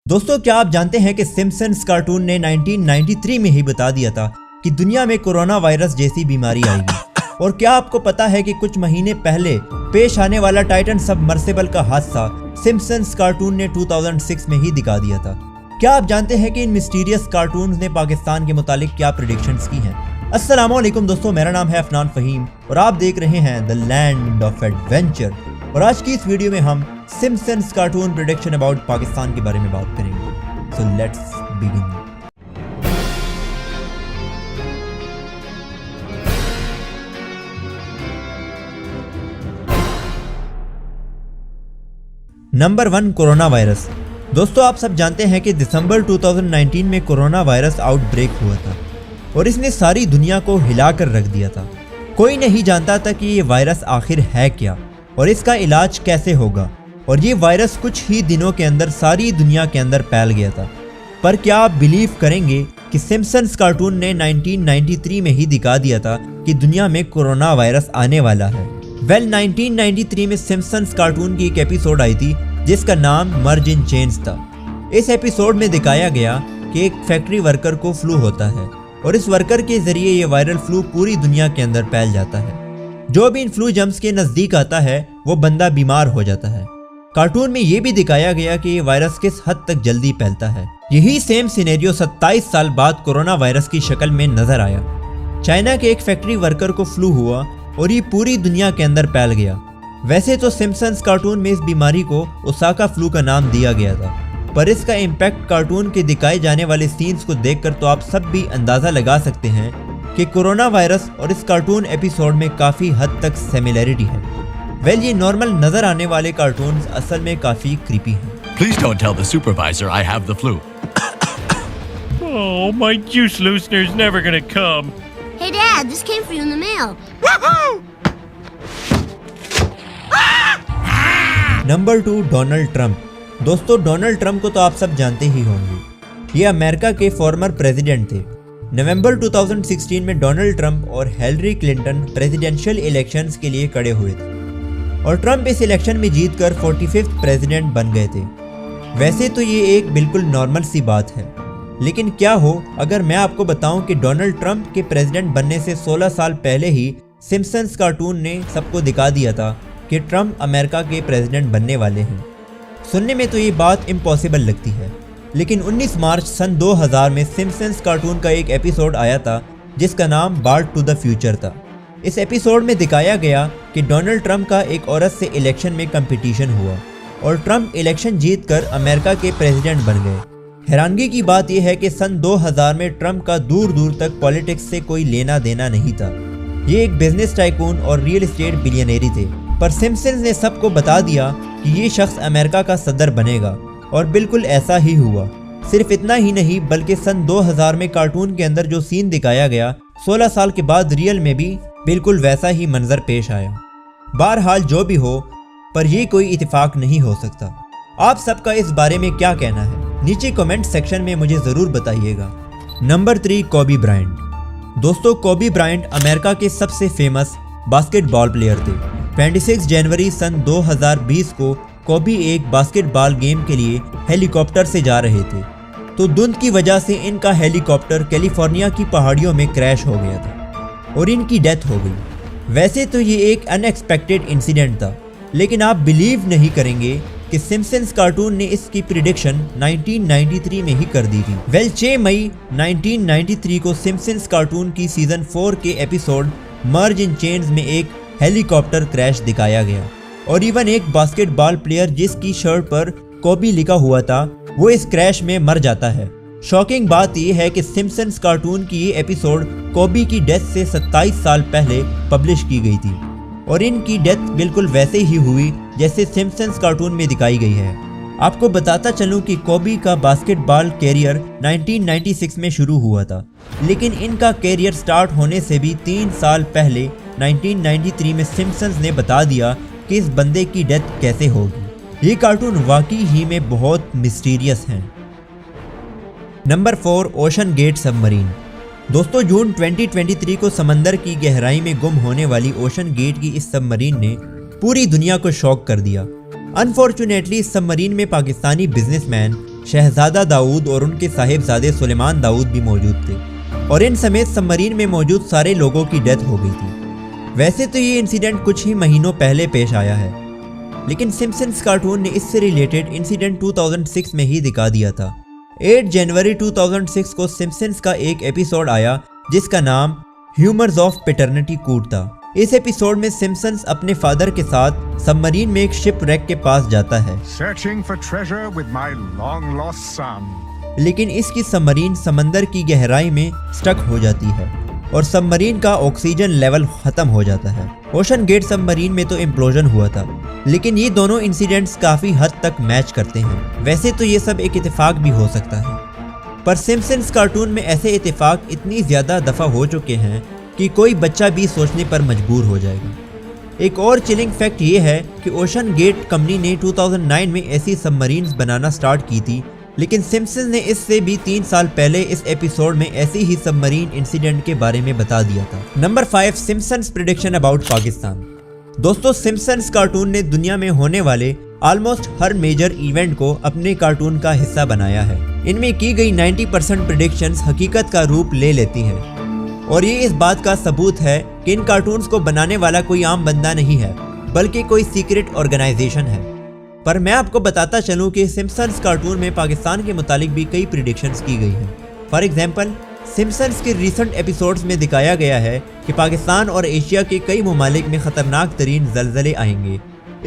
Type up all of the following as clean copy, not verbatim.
दोस्तों, क्या आप जानते हैं कि सिम्पसन्स कार्टून ने 1993 में ही बता दिया था कि दुनिया में कोरोना वायरस जैसी बीमारी आएगी। और क्या आपको पता है कि कुछ महीने पहले पेश आने वाला टाइटन सबमर्सिबल का हादसा सिम्पसन्स कार्टून ने 2006 में ही दिखा दिया था। क्या आप जानते हैं कि इन मिस्टीरियस कार्टून्स ने पाकिस्तान के मुतालिक क्या प्रेडिक्शंस की हैं? अस्सलामुअलैकुम दोस्तों, मेरा नाम है अफनान फहीम और आप देख रहे हैं द लैंड ऑफ एडवेंचर। और आज की इस वीडियो में हम Simpsons cartoon prediction about Pakistan के बारे में बात करेंगे। So let's begin. Number 1, coronavirus. दोस्तों, आप सब जानते हैं कि दिसंबर 2019 में कोरोना वायरस आउटब्रेक हुआ था और इसने सारी दुनिया को हिलाकर रख दिया था। कोई नहीं जानता था कि ये वायरस आखिर है क्या और इसका इलाज कैसे होगा। और ये वायरस कुछ ही दिनों के अंदर सारी दुनिया के अंदर फैल गया था। पर क्या आप बिलीव करेंगे कि सिम्पसन्स कार्टून ने 1993 में ही दिखा दिया था कि दुनिया में कोरोना वायरस आने वाला है। 1993 में सिम्पसन्स कार्टून की एक एपिसोड आई थी जिसका नाम मर्ज इन चेन्स था। इस एपिसोड में दिखाया गया कि एक फैक्ट्री वर्कर को फ्लू होता है और इस वर्कर के जरिए ये वायरल फ्लू पूरी दुनिया के अंदर फैल जाता है। जो भी इन फ्लू जम्स के नज़दीक आता है वो बंदा बीमार हो जाता है। कार्टून में ये भी दिखाया गया कि ये वायरस किस हद तक जल्दी फैलता है। यही सेम सिनेरियो 27 साल बाद कोरोना वायरस की शक्ल में नजर आया। चाइना के एक फैक्ट्री वर्कर को फ्लू हुआ और ये पूरी दुनिया के अंदर फैल गया। वैसे तो सिम्पसन्स कार्टून में इस बीमारी को ओसाका फ्लू का नाम दिया गया था, पर इसका इम्पैक्ट कार्टून के दिखाए जाने वाले सीन्स को देखकर तो आप सब भी अंदाजा लगा सकते हैं कि कोरोना वायरस और इस कार्टून एपिसोड में काफी हद तक सिमिलैरिटी है। ये नॉर्मल नजर आने वाले कार्टून्स असल में काफी क्रीपी हैं। Please don't tell the supervisor I have the flu. Oh, my juice loosener's never gonna come. Hey Dad, this came for you in the mail. Number 2, Donald Trump. दोस्तों, Donald Trump को तो आप सब जानते ही होंगे। ये America के former president थे। नवंबर 2016 में डोनाल्ड ट्रंप और हिलरी क्लिंटन प्रेसिडेंशियल इलेक्शंस के लिए खड़े हुए थे और ट्रंप इस इलेक्शन में जीतकर 45th प्रेसिडेंट बन गए थे। वैसे तो ये एक बिल्कुल नॉर्मल सी बात है, लेकिन क्या हो अगर मैं आपको बताऊं कि डोनाल्ड ट्रंप के प्रेसिडेंट बनने से 16 साल पहले ही सिम्पसन्स कार्टून ने सबको दिखा दिया था कि ट्रंप अमेरिका के प्रेसिडेंट बनने वाले हैं। सुनने में तो ये बात इम्पॉसिबल लगती है, लेकिन 19 मार्च सन 2000 में सिम्पसन्स कार्टून का एक एपिसोड आया था जिसका नाम बार्ट टू द फ्यूचर था। इस एपिसोड में दिखाया गया कि डोनाल्ड ट्रंप का एक औरत से इलेक्शन में कंपटीशन हुआ और ट्रंप इलेक्शन जीतकर अमेरिका के प्रेसिडेंट बन गए। हैरानगी की बात यह है कि सन 2000 में ट्रंप का दूर दूर तक पॉलिटिक्स से कोई लेना देना नहीं था। ये एक बिजनेस टाइकून और रियल एस्टेट बिलियनरी थे, पर सिम्पसन्स ने सबको बता दिया कि ये शख्स अमेरिका का सदर बनेगा और बिल्कुल ऐसा ही हुआ। सिर्फ इतना ही नहीं बल्कि सन 2000 में कार्टून के अंदर जो सीन दिखाया गया 16 साल के बाद रियल में भी बिल्कुल वैसा ही मंजर पेश आया। बहरहाल जो भी हो, पर यह कोई इत्तेफाक नहीं हो सकता। आप सबका इस बारे में क्या कहना है? नीचे कमेंट सेक्शन में मुझे ज़रूर बताइएगा। नंबर 3, कोबी ब्रायंट। दोस्तों, कोबी ब्रायंट अमेरिका के सबसे फेमस बास्केटबॉल प्लेयर थे। 26 जनवरी सन 2020 को कोबी एक बास्केटबॉल गेम के लिए हेलीकॉप्टर से जा रहे थे, तो धुंध की वजह से इनका हेलीकॉप्टर कैलिफोर्निया की पहाड़ियों में क्रैश हो गया था और इनकी डेथ हो गई। वैसे तो ये एक अनएक्सपेक्टेड इंसिडेंट था, लेकिन आप बिलीव नहीं करेंगे कि सिम्पसन्स कार्टून ने इसकी प्रिडिक्शन 1993 में ही कर दी थी। 6 मई 1993 को सिम्पसन्स कार्टून की सीजन 4 के एपिसोड मर्ज इन चेन्स में एक हेलीकॉप्टर क्रैश दिखाया गया और इवन एक बास्केटबॉल प्लेयर जिसकी शर्ट पर कोबी लिखा हुआ था वो इस क्रैश में मर जाता है। शॉकिंग बात यह है कि सिम्पसन्स कार्टून की ये एपिसोड कोबी की डेथ से 27 साल पहले पब्लिश की गई थी और इनकी डेथ बिल्कुल वैसे ही हुई जैसे सिम्पसन्स कार्टून में दिखाई गई है। आपको बताता चलूं कि कोबी का बास्केटबॉल कैरियर 1996 में शुरू हुआ था, लेकिन इनका कैरियर स्टार्ट होने से भी 3 साल पहले 1993 में सिम्पसन्स ने बता दिया कि इस बंदे की डेथ कैसे होगी। ये कार्टून वाकई ही में बहुत मिस्टीरियस हैं। Number 4, OceanGate submarine. दोस्तों, जून 2023 को समंदर की गहराई में गुम होने वाली ओशन गेट की इस सबमरीन ने पूरी दुनिया को शॉक कर दिया। अनफॉर्चुनेटली इस सबमरीन में पाकिस्तानी बिजनेसमैन शहजादा दाऊद और उनके साहिबजादे सुलेमान दाऊद भी मौजूद थे और इन समेत सबमरीन में मौजूद सारे लोगों की डेथ हो गई थी। वैसे तो ये इंसिडेंट कुछ ही महीनों पहले पेश आया है, लेकिन सिम्पसन्स कार्टून ने इससे रिलेटेड इंसिडेंट 2006 में ही दिखा दिया था। 8 जनवरी 2006 को सिम्पसन्स का एक एपिसोड आया जिसका नाम ह्यूमर्स ऑफ पैटर्निटी कूट था। इस एपिसोड में सिम्पसन्स अपने फादर के साथ सबमरीन में एक शिप रैक के पास जाता है, Searching for treasure with my long lost son. लेकिन इसकी सबमरीन समंदर की गहराई में स्टक हो जाती है और सबमरीन का ऑक्सीजन लेवल खत्म हो जाता है। ओशन गेट सबमरीन में तो इम्प्लोजन हुआ था, लेकिन ये दोनों इंसिडेंट्स काफी हद तक मैच करते हैं। वैसे तो ये सब एक इत्तेफाक भी हो सकता है, पर सिम्पसन्स कार्टून में ऐसे इत्तेफाक इतनी ज्यादा दफा हो चुके हैं कि कोई बच्चा भी सोचने पर मजबूर हो जाएगा। एक और चिलिंग फैक्ट ये है कि ओशन गेट कंपनी ने 2009 में ऐसी सबमरीन्स बनाना स्टार्ट की थी, लेकिन सिम्पसन्स ने इससे भी 3 साल पहले इस एपिसोड में ऐसी ही सबमरीन इंसिडेंट के बारे में बता दिया था। Number 5, Simpsons prediction about Pakistan. दोस्तों, सिम्पसन्स कार्टून ने दुनिया में होने वाले ऑलमोस्ट हर मेजर इवेंट को अपने कार्टून का हिस्सा बनाया है। इनमें की गई 90% प्रेडिक्शंस हकीकत का रूप ले लेती हैं और ये इस बात का सबूत है कि इन कार्टून्स को बनाने वाला कोई आम बंदा नहीं है, बल्कि कोई सीक्रेट ऑर्गेनाइजेशन है। पर मैं आपको बताता चलूं कि सिम्पसन्स कार्टून में पाकिस्तान के मुतालिक भी कई प्रेडिक्शंस की गई हैं। फॉर एग्जांपल, सिम्पसन्स के रिसेंट एपिसोड्स में दिखाया गया है कि पाकिस्तान और एशिया के कई ममालिक में खतरनाक तरीन ज़लज़ले आएंगे।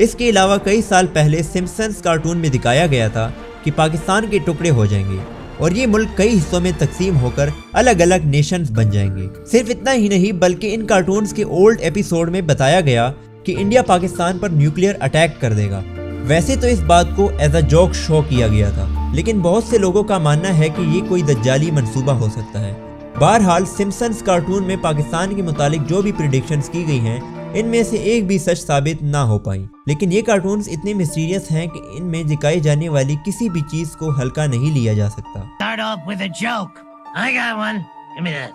इसके अलावा कई साल पहले सिम्पसन्स कार्टून में दिखाया गया था कि पाकिस्तान के टुकड़े हो जाएंगे और ये मुल्क कई हिस्सों में तकसीम होकर अलग अलग नेशंस बन जाएंगे। सिर्फ इतना ही नहीं, बल्कि इन कार्टून्स के ओल्ड एपिसोड में बताया गया कि इंडिया पाकिस्तान पर न्यूक्लियर अटैक कर देगा। वैसे तो इस बात को एज अ जोक शो किया गया था, लेकिन बहुत से लोगों का मानना है कि ये कोई दज्जाली मंसूबा हो सकता है। बहरहाल, सिम्पसन्स कार्टून में पाकिस्तान के मुतालिक जो भी प्रेडिक्शंस की गई हैं, इनमें से एक भी सच साबित ना हो पाई। लेकिन ये कार्टून्स इतने मिस्टीरियस हैं कि इनमें दिखाई जाने वाली किसी भी चीज को हल्का नहीं लिया जा सकता। Start off with a joke. I got one. Give me that.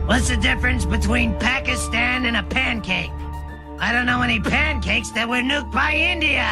What's the difference between Pakistan and a pancake? I don't know any pancakes that were nuked by India.